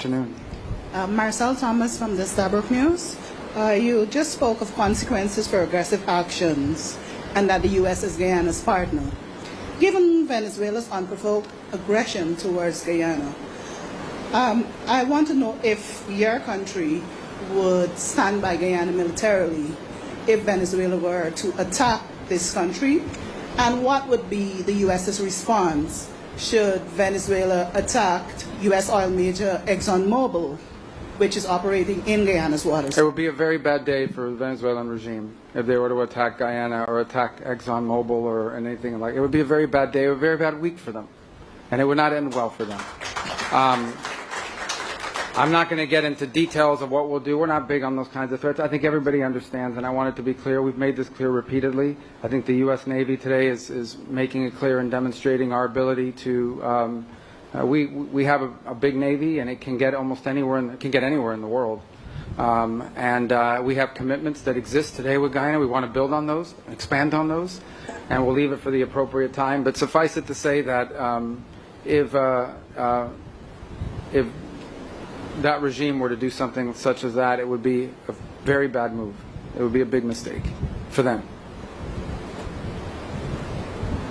afternoon. Marcel Thomas from the Stabrook News. You just spoke of consequences for aggressive actions and that the U.S. is Guyana's partner. Given Venezuela's unprovoked aggression towards Guyana, I want to know if your country would stand by Guyana militarily if Venezuela were to attack this country, and what would be the U.S.'s response should Venezuela attack U.S. oil major ExxonMobil, which is operating in Guyana's waters? It would be a very bad day for the Venezuelan regime if they were to attack Guyana or attack ExxonMobil or anything like it. It would be a very bad day, a very bad week for them, and it would not end well for them. I'm not going to get into details of what we'll do. We're not big on those kinds of threats. I think everybody understands, and I want it to be clear. We've made this clear repeatedly. I think the U.S. Navy today is making it clear and demonstrating our ability to. We have a big Navy, and it can get almost anywhere. It can get anywhere in the world. We have commitments that exist today with Guyana. We want to build on those, expand on those, and we'll leave it for the appropriate time. But suffice it to say that if that regime were to do something such as that, it would be a very bad move. It would be a big mistake for them.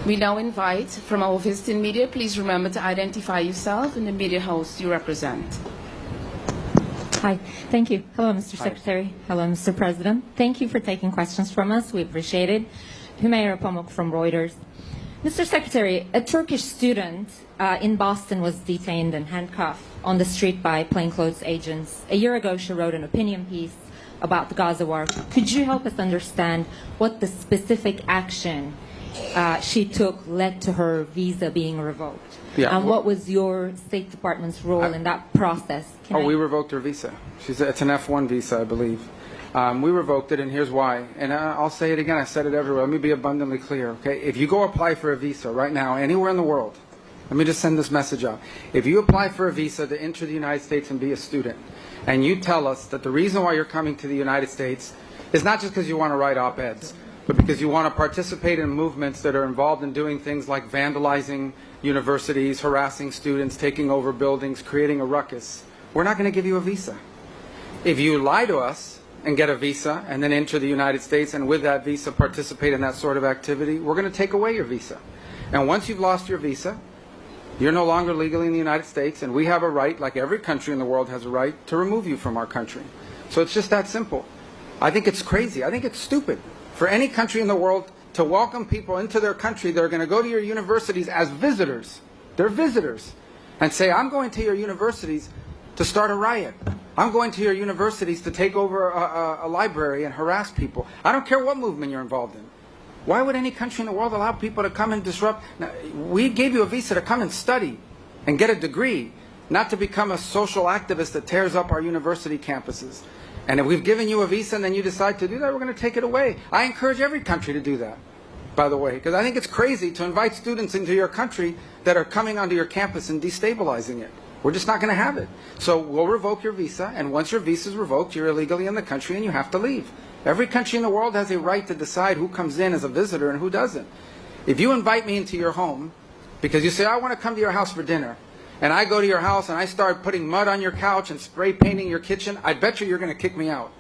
We now invite from our visiting media, please remember to identify yourself and the media host you represent. Hi, thank you. Hello, Mr. Secretary. Hello, Mr. President. Thank you for taking questions from us. We appreciate it. Humayra Pamuk from Reuters. Mr. Secretary, a Turkish student in Boston was detained and handcuffed on the street by plainclothes agents. A year ago, she wrote an opinion piece about the Gaza war. Could you help us understand what the specific action she took led to her visa being revoked? Yeah, and what was your State Department's role in that process? We revoked her visa. It's an F1 visa, I believe. We revoked it, and here's why. And I'll say it again. I said it everywhere. Let me be abundantly clear, okay? If you go apply for a visa right now, anywhere in the world, let me just send this message out. If you apply for a visa to enter the United States and be a student, and you tell us that the reason why you're coming to the United States is not just because you want to write op-eds, but because you want to participate in movements that are involved in doing things like vandalizing universities, harassing students, taking over buildings, creating a ruckus, we're not going to give you a visa. If you lie to us and get a visa and then enter the United States and with that visa participate in that sort of activity, we're going to take away your visa. And once you've lost your visa, you're no longer legally in the United States, and we have a right, like every country in the world has a right, to remove you from our country. So it's just that simple. I think it's crazy. I think it's stupid for any country in the world to welcome people into their country that are going to go to your universities as visitors. They're visitors. And say, I'm going to your universities to start a riot. I'm going to your universities to take over a library and harass people. I don't care what movement you're involved in. Why would any country in the world allow people to come and disrupt? Now, we gave you a visa to come and study and get a degree, not to become a social activist that tears up our university campuses. And if we've given you a visa and then you decide to do that, we're going to take it away. I encourage every country to do that, by the way, because I think it's crazy to invite students into your country that are coming onto your campus and destabilizing it. We're just not going to have it. So we'll revoke your visa, and once your visa is revoked, you're illegally in the country and you have to leave. Every country in the world has a right to decide who comes in as a visitor and who doesn't. If you invite me into your home because you say, I want to come to your house for dinner, and I go to your house and I start putting mud on your couch and spray painting your kitchen, I bet you're going to kick me out.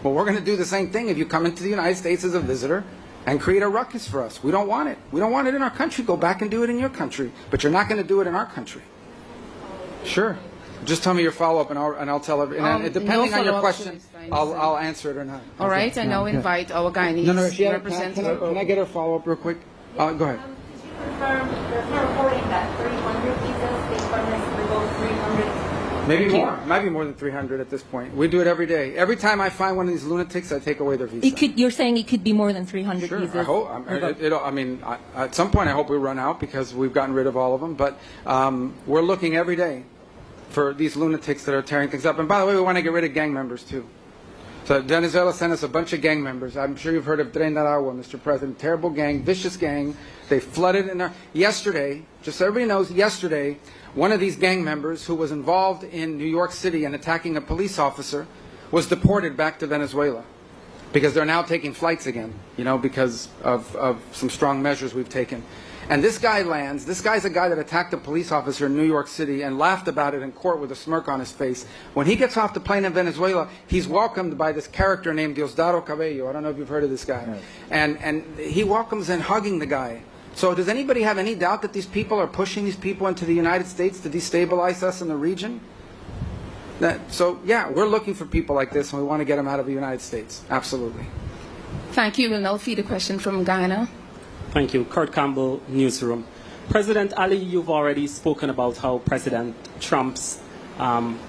Well, we're going to do the same thing if you come into the United States as a visitor and create a ruckus for us. We don't want it. We don't want it in our country. Go back and do it in your country. But you're not going to do it in our country. Sure. Just tell me your follow-up, and I'll tell everyone. And depending on your question, I'll answer it or not. All right. I now invite our Guyanese representative. Can I get her follow-up real quick? Go ahead. Could you confirm there's no reporting that 300 visas, State Department revoked 300? Maybe more. Might be more than 300 at this point. We do it every day. Every time I find one of these lunatics, I take away their visa. You're saying it could be more than 300 sure, visas? I hope. At some point I hope we run out because we've gotten rid of all of them. But we're looking every day for these lunatics that are tearing things up. And by the way, we want to get rid of gang members too. So Venezuela sent us a bunch of gang members. I'm sure you've heard of Tren de Aragua, Mr. President. Terrible gang, vicious gang. They flooded in there. Yesterday, just so everybody knows, yesterday, one of these gang members who was involved in New York City and attacking a police officer was deported back to Venezuela because they're now taking flights again, because of some strong measures we've taken. And this guy lands. This guy's a guy that attacked a police officer in New York City and laughed about it in court with a smirk on his face. When he gets off the plane in Venezuela, he's welcomed by this character named Diosdado Cabello. I don't know if you've heard of this guy. Yes. And he welcomes in hugging the guy. So does anybody have any doubt that these people are pushing these people into the United States to destabilize us in the region? So, yeah, we're looking for people like this, and we want to get them out of the United States. Absolutely. Thank you. We'll now feed a question from Guyana. Thank you. Kurt Campbell, Newsroom. President Ali, you've already spoken about how President Trump's tariff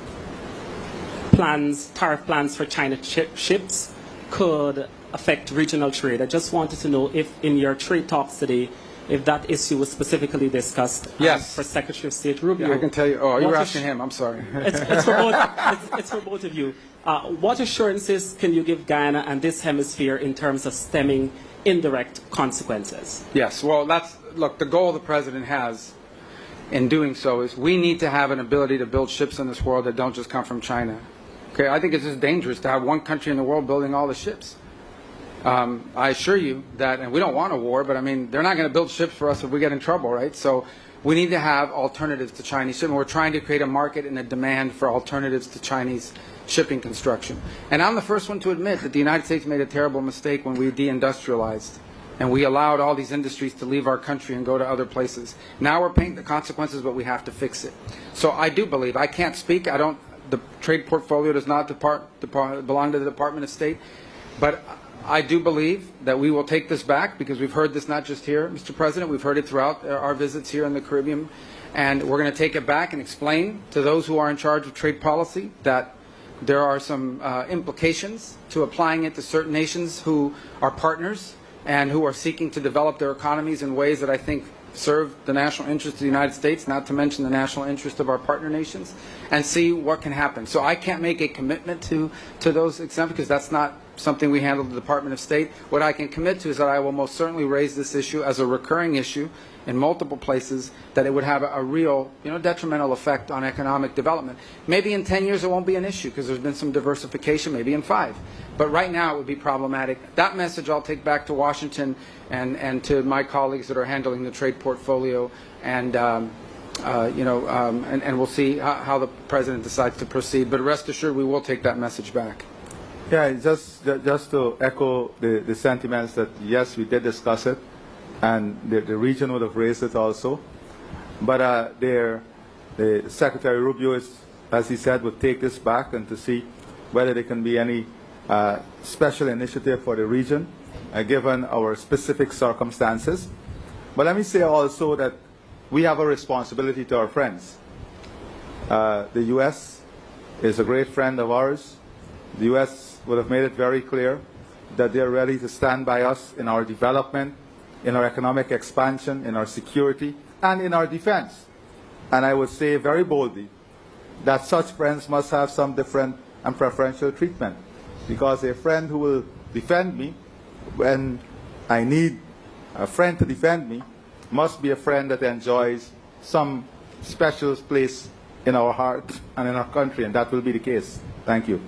plans for China ships could affect regional trade. I just wanted to know if in your trade talks today, if that issue was specifically discussed yes. For Secretary of State Rubio. Yeah, I can tell you. Oh, you were asking him. I'm sorry. It's for both of you. What assurances can you give Guyana and this hemisphere in terms of stemming indirect consequences? Yes. Well, look, the goal the president has in doing so is we need to have an ability to build ships in this world that don't just come from China. Okay, I think it's just dangerous to have one country in the world building all the ships. I assure you that, and we don't want a war, but I mean, they're not going to build ships for us if we get in trouble, right? So we need to have alternatives to Chinese shipping. We're trying to create a market and a demand for alternatives to Chinese shipping construction. And I'm the first one to admit that the United States made a terrible mistake when we deindustrialized and we allowed all these industries to leave our country and go to other places. Now we're paying the consequences, but we have to fix it. So I do believe, I can't speak, the trade portfolio does not belong to the Department of State, but I do believe that we will take this back because we've heard this not just here, Mr. President, we've heard it throughout our visits here in the Caribbean, and we're going to take it back and explain to those who are in charge of trade policy that there are some implications to applying it to certain nations who are partners and who are seeking to develop their economies in ways that I think serve the national interest of the United States, not to mention the national interest of our partner nations, and see what can happen. So I can't make a commitment to those exemptions because that's not something we handle at the Department of State. What I can commit to is that I will most certainly raise this issue as a recurring issue in multiple places, that it would have a real, detrimental effect on economic development. Maybe in 10 years it won't be an issue because there's been some diversification, maybe in 5. But right now it would be problematic. That message I'll take back to Washington and to my colleagues that are handling the trade portfolio, and and we'll see how the President decides to proceed. But rest assured, we will take that message back. Yeah, just to echo the sentiments that, yes, we did discuss it, and the region would have raised it also. But the Secretary Rubio, as he said, would take this back and to see whether there can be any special initiative for the region, given our specific circumstances. But let me say also that we have a responsibility to our friends. The U.S. is a great friend of ours. The U.S. would have made it very clear that they are ready to stand by us in our development, in our economic expansion, in our security, and in our defense. And I would say very boldly that such friends must have some different and preferential treatment, because a friend who will defend me when I need a friend to defend me must be a friend that enjoys some special place in our heart and in our country, and that will be the case. Thank you.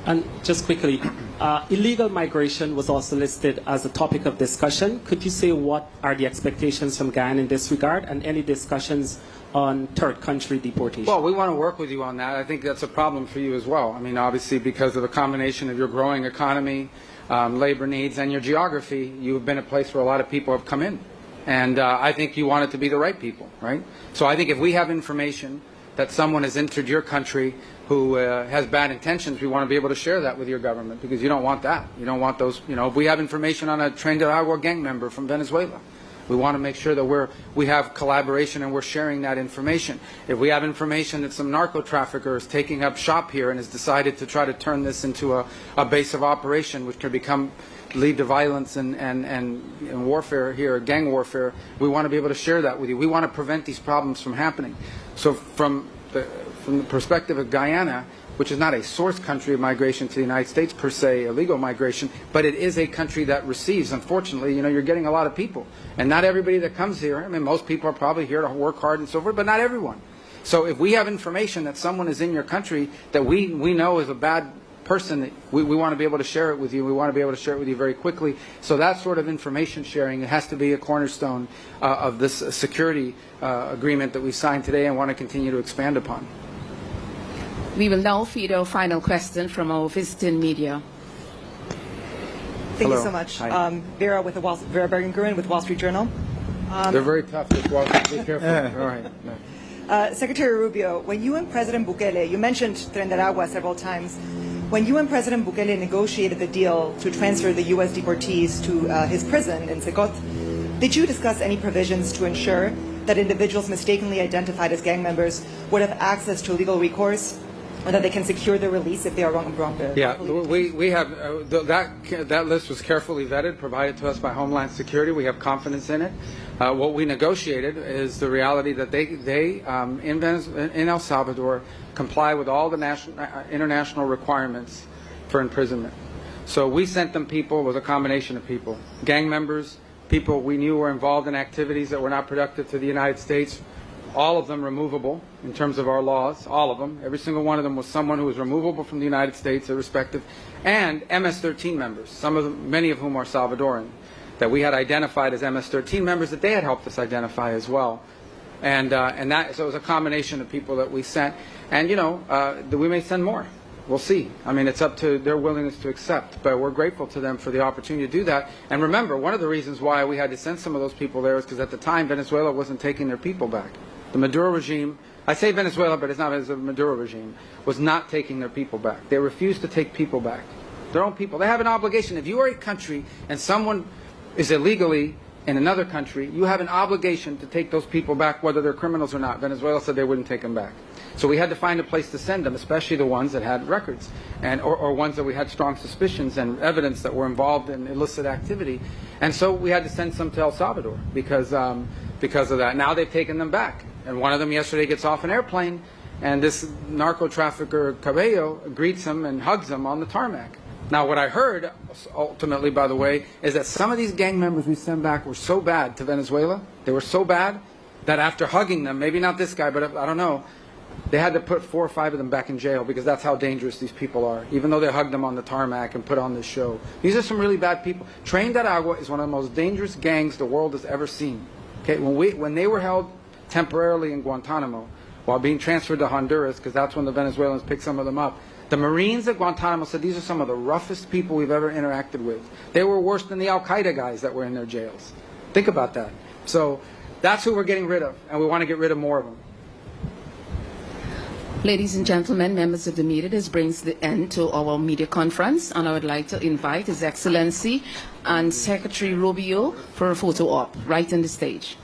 And just quickly, illegal migration was also listed as a topic of discussion. Could you say what are the expectations from Guyana in this regard, and any discussions on third country deportation? Well, we want to work with you on that. I think that's a problem for you as well. I mean, obviously, because of the combination of your growing economy, labor needs, and your geography, you've been a place where a lot of people have come in. And I think you want it to be the right people, right? So I think if we have information that someone has entered your country who has bad intentions, we want to be able to share that with your government, because you don't want that. You don't want those, if we have information on a Trinidad gang member from Venezuela, we want to make sure that we have collaboration and we're sharing that information. If we have information that some narco trafficker is taking up shop here and has decided to try to turn this into a base of operation, which can lead to violence and warfare here, gang warfare, we want to be able to share that with you. We want to prevent these problems from happening. So from the perspective of Guyana, which is not a source country of migration to the United States per se, illegal migration, but it is a country that receives, unfortunately, you're getting a lot of people. And not everybody that comes here, I mean, most people are probably here to work hard and so forth, but not everyone. So if we have information that someone is in your country that we know is a bad person, we want to be able to share it with you. We want to be able to share it with you very quickly. So that sort of information sharing, it has to be a cornerstone of this security agreement that we signed today and want to continue to expand upon. We will now feed our final question from our visiting media. Thank Hello. you so much. Hi. Vera Bergenguren with Wall Street Journal. They're very tough. Just be careful. All right. No. Secretary Rubio, when you and President Bukele, you mentioned Trinidad several times, when you and President Bukele negotiated the deal to transfer the U.S. deportees to his prison in Secot, did you discuss any provisions to ensure that individuals mistakenly identified as gang members would have access to legal recourse, or that they can secure their release if they are wrongfully Yeah, detained? we have that list was carefully vetted, provided to us by Homeland Security. We have confidence in it. What we negotiated is the reality that they in El Salvador comply with all the international requirements for imprisonment. So we sent them people. It was a combination of people, gang members, people we knew were involved in activities that were not productive to the United States. All of them removable in terms of our laws, all of them. Every single one of them was someone who was removable from the United States, irrespective, and MS-13 members, many of whom are Salvadoran, that we had identified as MS-13 members that they had helped us identify as well. So it was a combination of people that we sent. And, we may send more. We'll see. I mean, it's up to their willingness to accept, but we're grateful to them for the opportunity to do that. And remember, one of the reasons why we had to send some of those people there is because at the time, Venezuela wasn't taking their people back. The Maduro regime, I say Venezuela, but it's not the Maduro regime, was not taking their people back. They refused to take people back. Their own people. They have an obligation. If you are a country and someone is illegally in another country, you have an obligation to take those people back, whether they're criminals or not. Venezuela said they wouldn't take them back. So we had to find a place to send them, especially the ones that had records, or ones that we had strong suspicions and evidence that were involved in illicit activity. And so we had to send some to El Salvador because of that. Now they've taken them back. And one of them yesterday gets off an airplane, and this narco trafficker Cabello greets him and hugs him on the tarmac. Now, what I heard, ultimately, by the way, is that some of these gang members we sent back were so bad to Venezuela, they were so bad, that after hugging them, maybe not this guy, but I don't know, they had to put 4 or 5 of them back in jail because that's how dangerous these people are, even though they hugged them on the tarmac and put on this show. These are some really bad people. Tren de Aragua is one of the most dangerous gangs the world has ever seen. Okay, when they were held temporarily in Guantanamo while being transferred to Honduras, because that's when the Venezuelans picked some of them up, the Marines at Guantanamo said these are some of the roughest people we've ever interacted with. They were worse than the Al-Qaeda guys that were in their jails. Think about that. So that's who we're getting rid of, and we want to get rid of more of them. Ladies and gentlemen, members of the media, this brings the end to our media conference, and I would like to invite His Excellency and Secretary Rubio for a photo op right on the stage.